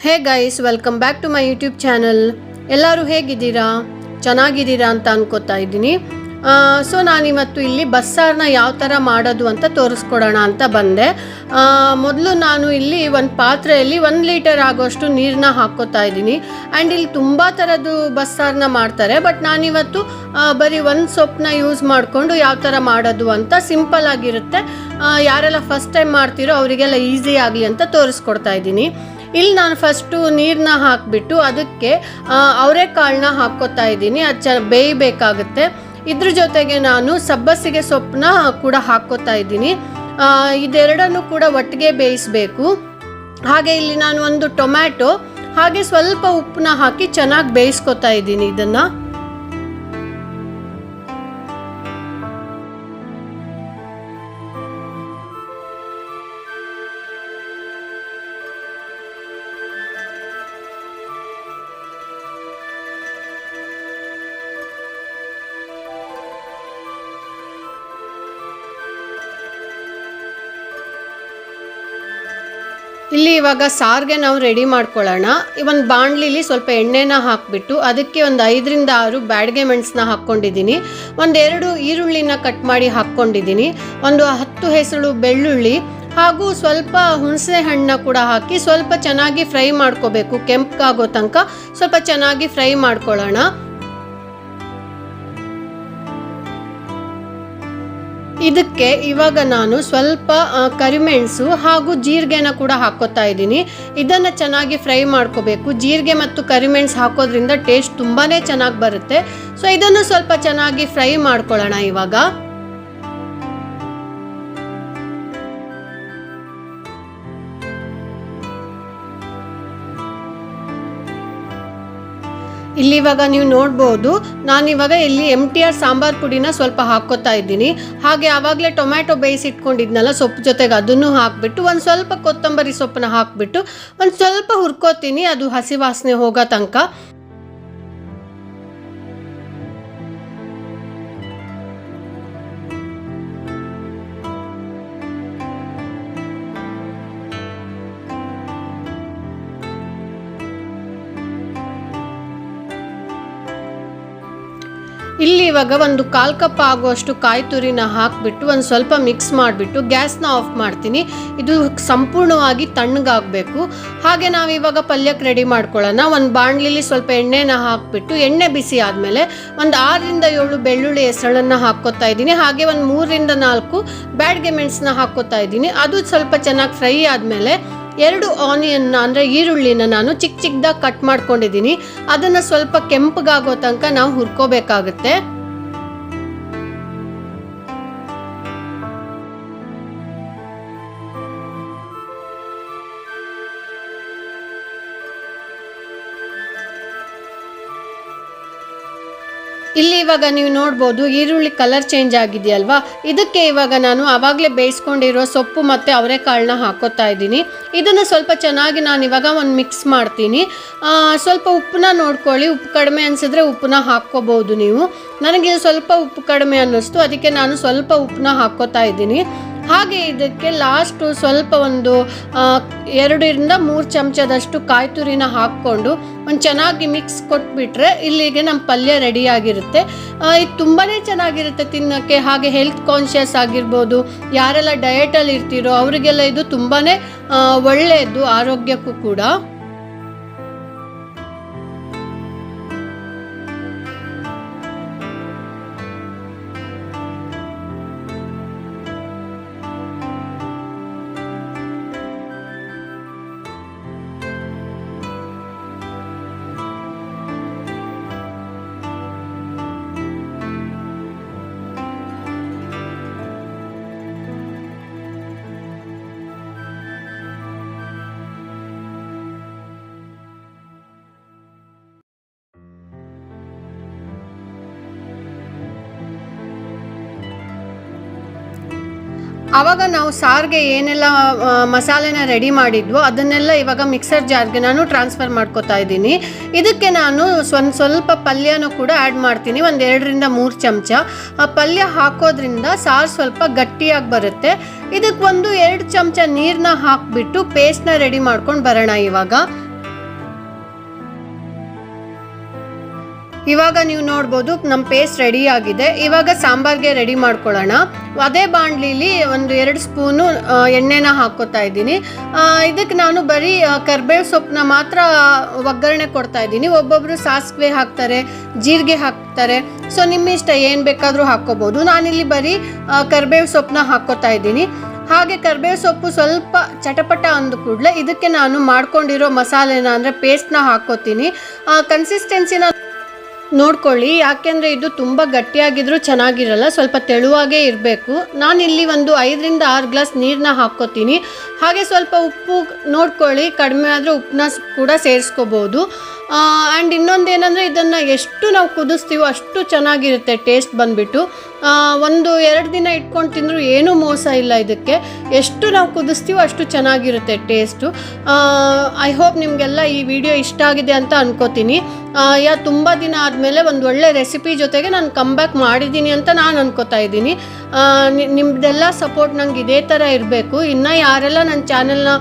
Hey guys, welcome back to my YouTube channel. ಎಲ್ಲರೂ ಹೇಗಿದ್ದೀರಾ? ಚೆನ್ನಾಗಿದ್ದೀರಾ ಅಂತ ಅನ್ಕೋತಾ ಇದ್ದೀನಿ. ಸೊ ನಾನಿವತ್ತು ಇಲ್ಲಿ ಬಸ್ಸಾರನ್ನ ಯಾವ ಥರ ಮಾಡೋದು ಅಂತ ತೋರಿಸ್ಕೊಡೋಣ ಅಂತ ಬಂದೆ. ಮೊದಲು ನಾನು ಇಲ್ಲಿ ಒಂದು ಪಾತ್ರೆಯಲ್ಲಿ 1 ಲೀಟರ್ ಆಗೋಷ್ಟು ನೀರನ್ನ ಹಾಕ್ಕೋತಾ ಇದ್ದೀನಿ. ಆ್ಯಂಡ್ ಇಲ್ಲಿ ತುಂಬ ಥರದ್ದು ಬಸ್ಸಾರನ್ನ ಮಾಡ್ತಾರೆ, ಬಟ್ ನಾನಿವತ್ತು ಬರೀ ಒಂದು ಸೊಪ್ಪನ್ನ ಯೂಸ್ ಮಾಡಿಕೊಂಡು ಯಾವ ಥರ ಮಾಡೋದು ಅಂತ ಸಿಂಪಲ್ ಆಗಿರುತ್ತೆ. ಯಾರೆಲ್ಲ ಫಸ್ಟ್ ಟೈಮ್ ಮಾಡ್ತೀರೋ ಅವರಿಗೆಲ್ಲ ಈಸಿ ಆಗಲಿ ಅಂತ ತೋರಿಸ್ಕೊಡ್ತಾ ಇದ್ದೀನಿ. ಇಲ್ಲಿ ನಾನು ಫಸ್ಟು ನೀರನ್ನ ಹಾಕಿಬಿಟ್ಟು ಅದಕ್ಕೆ ಅವರೆಕಾಳನ್ನ ಹಾಕ್ಕೋತಾ ಇದ್ದೀನಿ. ಅದು ಬೇಯಬೇಕಾಗುತ್ತೆ. ಇದ್ರ ಜೊತೆಗೆ ನಾನು ಸಬ್ಬಸಿಗೆ ಸೊಪ್ಪನ್ನ ಕೂಡ ಹಾಕ್ಕೋತಾ ಇದ್ದೀನಿ. ಇದೆರಡನ್ನು ಕೂಡ ಒಟ್ಟಿಗೆ ಬೇಯಿಸಬೇಕು. ಹಾಗೆ ಇಲ್ಲಿ ನಾನು ಒಂದು ಟೊಮ್ಯಾಟೊ ಹಾಗೆ ಸ್ವಲ್ಪ ಉಪ್ಪನ್ನ ಹಾಕಿ ಚೆನ್ನಾಗಿ ಬೇಯಿಸ್ಕೊತಾ ಇದ್ದೀನಿ ಇದನ್ನು. ಇಲ್ಲಿ ಇವಾಗ ಸಾರಿಗೆ ನಾವು ರೆಡಿ ಮಾಡ್ಕೊಳ್ಳೋಣ. ಒಂದು ಬಾಣಲಿಲಿ ಸ್ವಲ್ಪ ಎಣ್ಣೆನ ಹಾಕಿಬಿಟ್ಟು ಅದಕ್ಕೆ ಒಂದು 5 ರಿಂದ 6 ಬ್ಯಾಡಗೆ ಮೆಣಸನ್ನ ಹಾಕ್ಕೊಂಡಿದ್ದೀನಿ. 1-2 ಈರುಳ್ಳಿನ ಕಟ್ ಮಾಡಿ ಹಾಕ್ಕೊಂಡಿದ್ದೀನಿ. ಒಂದು 10 ಹೆಸಳು ಬೆಳ್ಳುಳ್ಳಿ ಹಾಗೂ ಸ್ವಲ್ಪ ಹುಣಸೆ ಹಣ್ಣನ್ನ ಕೂಡ ಹಾಕಿ ಸ್ವಲ್ಪ ಚೆನ್ನಾಗಿ ಫ್ರೈ ಮಾಡ್ಕೋಬೇಕು. ಕೆಂಪಗಾಗೋ ತನಕ ಸ್ವಲ್ಪ ಚೆನ್ನಾಗಿ ಫ್ರೈ ಮಾಡ್ಕೊಳ್ಳೋಣ. ಇದಕ್ಕೆ ಇವಾಗ ನಾನು ಸ್ವಲ್ಪ ಕರಿಮೆಣಸು ಹಾಗೂ ಜೀರಿಗೆನ ಕೂಡ ಹಾಕ್ಕೋತಾ ಇದ್ದೀನಿ. ಇದನ್ನು ಚೆನ್ನಾಗಿ ಫ್ರೈ ಮಾಡ್ಕೋಬೇಕು. ಜೀರಿಗೆ ಮತ್ತು ಕರಿಮೆಣಸು ಹಾಕೋದ್ರಿಂದ ಟೇಸ್ಟ್ ತುಂಬಾ ಚೆನ್ನಾಗಿ ಬರುತ್ತೆ. ಸೊ ಇದನ್ನು ಸ್ವಲ್ಪ ಚೆನ್ನಾಗಿ ಫ್ರೈ ಮಾಡ್ಕೊಳ್ಳೋಣ ಇವಾಗ. ಇಲ್ಲಿ ಇವಾಗ ನೀವು ನೋಡ್ಬೋದು, ನಾನಿವಾಗ ಇಲ್ಲಿ MTR ಸಾಂಬಾರ್ ಪುಡಿನ ಸ್ವಲ್ಪ ಹಾಕ್ಕೋತಾ ಇದ್ದೀನಿ. ಹಾಗೆ ಆವಾಗಲೇ ಟೊಮ್ಯಾಟೊ ಬೇಯಿಸಿಟ್ಕೊಂಡಿದ್ನಲ್ಲ ಸೊಪ್ಪು ಜೊತೆಗೆ ಅದನ್ನು ಹಾಕಿಬಿಟ್ಟು ಒಂದು ಸ್ವಲ್ಪ ಕೊತ್ತಂಬರಿ ಸೊಪ್ಪನ್ನ ಹಾಕಿಬಿಟ್ಟು ಒಂದು ಸ್ವಲ್ಪ ಹುರ್ಕೋತೀನಿ, ಅದು ಹಸಿ ವಾಸನೆ ಹೋಗೋ ತನಕ. ಇಲ್ಲಿ ಇವಾಗ ಒಂದು 1/4 ಕಪ್ ಆಗುವಷ್ಟು ಕಾಯಿ ತುರಿನ ಹಾಕಿಬಿಟ್ಟು ಒಂದು ಸ್ವಲ್ಪ ಮಿಕ್ಸ್ ಮಾಡಿಬಿಟ್ಟು ಗ್ಯಾಸ್ನ ಆಫ್ ಮಾಡ್ತೀನಿ. ಇದು ಸಂಪೂರ್ಣವಾಗಿ ತಣ್ಣಗಾಗಬೇಕು. ಹಾಗೆ ನಾವಿವಾಗ ಪಲ್ಯಕ್ಕೆ ರೆಡಿ ಮಾಡ್ಕೊಳ್ಳೋಣ. ಒಂದು ಬಾಣಲಿಲಿ ಸ್ವಲ್ಪ ಎಣ್ಣೆನ ಹಾಕಿಬಿಟ್ಟು ಎಣ್ಣೆ ಬಿಸಿ ಆದಮೇಲೆ ಒಂದು 6 ರಿಂದ 7 ಬೆಳ್ಳುಳ್ಳಿ ಹೆಸಳನ್ನು ಹಾಕ್ಕೋತಾ ಇದ್ದೀನಿ. ಹಾಗೆ ಒಂದು 3 ರಿಂದ 4 ಬ್ಯಾಡಗೆ ಮೆಣಸನ್ನ ಹಾಕ್ಕೋತಾ ಇದ್ದೀನಿ. ಅದು ಸ್ವಲ್ಪ ಚೆನ್ನಾಗಿ ಫ್ರೈ ಆದಮೇಲೆ 2 ಆನಿಯನ್ನ ಅಂದರೆ ಈರುಳ್ಳಿನ ನಾನು ಚಿಕ್ಕದಾಗಿ ಕಟ್ ಮಾಡ್ಕೊಂಡಿದ್ದೀನಿ. ಅದನ್ನು ಸ್ವಲ್ಪ ಕೆಂಪಗಾಗೋ ತನಕ ನಾವು ಹುರ್ಕೋಬೇಕಾಗುತ್ತೆ. ಇಲ್ಲಿ ಇವಾಗ ನೀವು ನೋಡ್ಬೋದು ಈರುಳ್ಳಿ ಕಲರ್ ಚೇಂಜ್ ಆಗಿದೆಯಲ್ವಾ. ಇದಕ್ಕೆ ಇವಾಗ ನಾನು ಆವಾಗಲೇ ಬೇಯಿಸ್ಕೊಂಡಿರೋ ಸೊಪ್ಪು ಮತ್ತು ಅವರೆಕಾಳನ್ನ ಹಾಕೋತಾ ಇದ್ದೀನಿ. ಇದನ್ನು ಸ್ವಲ್ಪ ಚೆನ್ನಾಗಿ ನಾನು ಇವಾಗ ಒಂದು ಮಿಕ್ಸ್ ಮಾಡ್ತೀನಿ. ಸ್ವಲ್ಪ ಉಪ್ಪನ್ನ ನೋಡ್ಕೊಳ್ಳಿ, ಉಪ್ಪು ಕಡಿಮೆ ಅನಿಸಿದ್ರೆ ಉಪ್ಪನ್ನ ಹಾಕ್ಕೋಬೋದು ನೀವು. ನನಗೆ ಸ್ವಲ್ಪ ಉಪ್ಪು ಕಡಿಮೆ ಅನ್ನಿಸ್ತು, ಅದಕ್ಕೆ ನಾನು ಸ್ವಲ್ಪ ಉಪ್ಪನ್ನ ಹಾಕ್ಕೋತಾ ಇದ್ದೀನಿ. ಹಾಗೆ ಇದಕ್ಕೆ ಲಾಸ್ಟು ಸ್ವಲ್ಪ ಒಂದು 2 ರಿಂದ 3 ಚಮಚದಷ್ಟು ಕಾಯಿ ತುರಿನ ಹಾಕ್ಕೊಂಡು ಒಂದು ಚೆನ್ನಾಗಿ ಮಿಕ್ಸ್ ಕೊಟ್ಬಿಟ್ರೆ ಇಲ್ಲಿಗೆ ನಮ್ಮ ಪಲ್ಯ ರೆಡಿಯಾಗಿರುತ್ತೆ. ಇದು ತುಂಬಾ ಚೆನ್ನಾಗಿರುತ್ತೆ ತಿನ್ನೋಕ್ಕೆ. ಹಾಗೆ ಹೆಲ್ತ್ ಕಾನ್ಷಿಯಸ್ ಆಗಿರ್ಬೋದು, ಯಾರೆಲ್ಲ ಡಯಟಲ್ಲಿ ಇರ್ತೀರೋ ಅವರಿಗೆಲ್ಲ ಇದು ತುಂಬಾ ಒಳ್ಳೆಯದು ಆರೋಗ್ಯಕ್ಕೂ ಕೂಡ. ಆವಾಗ ನಾವು ಸಾರಿಗೆ ಏನೆಲ್ಲ ಮಸಾಲೆನ ರೆಡಿ ಮಾಡಿದ್ವೋ ಅದನ್ನೆಲ್ಲ ಇವಾಗ ಮಿಕ್ಸರ್ ಜಾರ್ಗೆ ನಾನು ಟ್ರಾನ್ಸ್ಫರ್ ಮಾಡ್ಕೋತಾ ಇದ್ದೀನಿ. ಇದಕ್ಕೆ ನಾನು ಸ್ವಲ್ಪ ಪಲ್ಯನೂ ಕೂಡ ಆ್ಯಡ್ ಮಾಡ್ತೀನಿ, 1-2 ರಿಂದ 3 ಚಮಚ. ಆ ಪಲ್ಯ ಹಾಕೋದ್ರಿಂದ ಸಾರು ಸ್ವಲ್ಪ ಗಟ್ಟಿಯಾಗಿ ಬರುತ್ತೆ. ಇದಕ್ಕೆ 1-2 ಚಮಚ ನೀರನ್ನ ಹಾಕಿಬಿಟ್ಟು ಪೇಸ್ಟ್ನ ರೆಡಿ ಮಾಡ್ಕೊಂಡು ಬರೋಣ ಇವಾಗ. ಇವಾಗ ನೀವು ನೋಡ್ಬೋದು ನಮ್ಮ ಪೇಸ್ಟ್ ರೆಡಿ ಆಗಿದೆ. ಇವಾಗ ಸಾಂಬಾರ್ಗೆ ರೆಡಿ ಮಾಡ್ಕೊಳ್ಳೋಣ. ಅದೇ ಬಾಣಲಿಲಿ ಒಂದು 2 ಸ್ಪೂನು ಎಣ್ಣೆನ ಹಾಕ್ಕೋತಾ ಇದ್ದೀನಿ. ಇದಕ್ಕೆ ನಾನು ಬರೀ ಕರ್ಬೇವು ಸೊಪ್ಪನ್ನ ಮಾತ್ರ ಒಗ್ಗರಣೆ ಕೊಡ್ತಾ ಇದ್ದೀನಿ. ಒಬ್ಬೊಬ್ಬರು ಸಾಸಿವೆ ಹಾಕ್ತಾರೆ, ಜೀರಿಗೆ ಹಾಕ್ತಾರೆ. ಸೊ ನಿಮ್ಮ ಇಷ್ಟ ಏನು ಬೇಕಾದರೂ ಹಾಕ್ಕೋಬೋದು. ನಾನಿಲ್ಲಿ ಬರೀ ಕರ್ಬೇವು ಸೊಪ್ಪನ್ನ ಹಾಕ್ಕೋತಾ ಇದ್ದೀನಿ. ಹಾಗೆ ಕರ್ಬೇವು ಸೊಪ್ಪು ಸ್ವಲ್ಪ ಚಟಪಟ ಅಂದ ಕೂಡಲೇ ಇದಕ್ಕೆ ನಾನು ಮಾಡ್ಕೊಂಡಿರೋ ಮಸಾಲೆನ ಅಂದರೆ ಪೇಸ್ಟ್ನ ಹಾಕ್ಕೋತೀನಿ. ಕನ್ಸಿಸ್ಟೆನ್ಸಿನ ನೋಡ್ಕೊಳ್ಳಿ, ಯಾಕೆಂದರೆ ಇದು ತುಂಬ ಗಟ್ಟಿಯಾಗಿದ್ರೂ ಚೆನ್ನಾಗಿರಲ್ಲ, ಸ್ವಲ್ಪ ತೆಳುವಾಗೇ ಇರಬೇಕು. ನಾನಿಲ್ಲಿ ಒಂದು 5 ರಿಂದ 6 ಗ್ಲಾಸ್ ನೀರನ್ನ ಹಾಕ್ಕೋತೀನಿ. ಹಾಗೆ ಸ್ವಲ್ಪ ಉಪ್ಪು ನೋಡ್ಕೊಳ್ಳಿ, ಕಡಿಮೆ ಆದರೆ ಉಪ್ಪನ್ನ ಕೂಡ ಸೇರಿಸ್ಕೋಬೋದು. ಆ್ಯಂಡ್ ಇನ್ನೊಂದೇನೆಂದರೆ ಇದನ್ನು ಎಷ್ಟು ನಾವು ಕುದಿಸ್ತೀವೋ ಅಷ್ಟು ಚೆನ್ನಾಗಿರುತ್ತೆ ಟೇಸ್ಟ್ ಬಂದುಬಿಟ್ಟು. 1-2 ದಿನ ಇಟ್ಕೊಂಡು ತಿಂದರೂ ಏನೂ ಮೋಸ ಇಲ್ಲ ಇದಕ್ಕೆ. ಎಷ್ಟು ನಾವು ಕುದಿಸ್ತೀವೋ ಅಷ್ಟು ಚೆನ್ನಾಗಿರುತ್ತೆ ಟೇಸ್ಟು. ಐ ಹೋಪ್ ನಿಮಗೆಲ್ಲ ಈ ವಿಡಿಯೋ ಇಷ್ಟ ಆಗಿದೆ ಅಂತ ಅನ್ಕೋತೀನಿ. ತುಂಬ ದಿನ ಆದಮೇಲೆ ಒಂದು ಒಳ್ಳೆ ರೆಸಿಪಿ ಜೊತೆಗೆ ನಾನು ಕಮ್ಬ್ಯಾಕ್ ಮಾಡಿದ್ದೀನಿ ಅಂತ ನಾನು ಅನ್ಕೋತಾ ಇದ್ದೀನಿ. ನಿಮ್ಮದೆಲ್ಲ ಸಪೋರ್ಟ್ ನಂಗೆ ಇದೇ ಥರ ಇರಬೇಕು. ಇನ್ನು ಯಾರೆಲ್ಲ ನನ್ನ ಚಾನಲ್ನ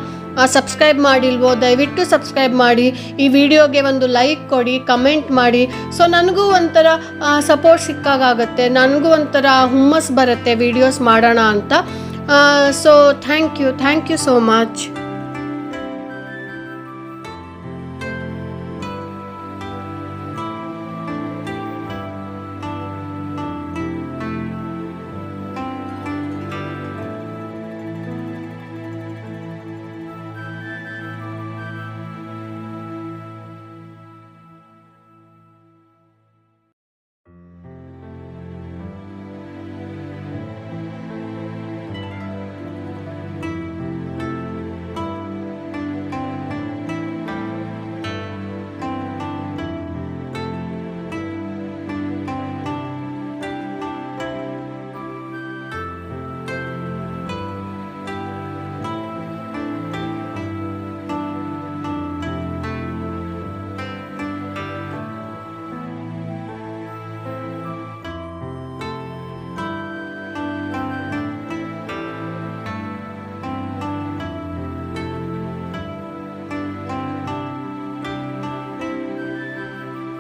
ಸಬ್ಸ್ಕ್ರೈಬ್ ಮಾಡಿಲ್ವೋ ದಯವಿಟ್ಟು ಸಬ್ಸ್ಕ್ರೈಬ್ ಮಾಡಿ. ಈ ವಿಡಿಯೋಗೆ ಒಂದು ಲೈಕ್ ಕೊಡಿ, ಕಮೆಂಟ್ ಮಾಡಿ. ಸೊ ನನಗೂ ಒಂಥರ ಸಪೋರ್ಟ್ ಸಿಕ್ಕಾಗುತ್ತೆ, ನನಗೂ ಒಂಥರ ಹುಮ್ಮಸ್ ಬರುತ್ತೆ ವಿಡಿಯೋಸ್ ಮಾಡೋಣ ಅಂತ. So thank you so much.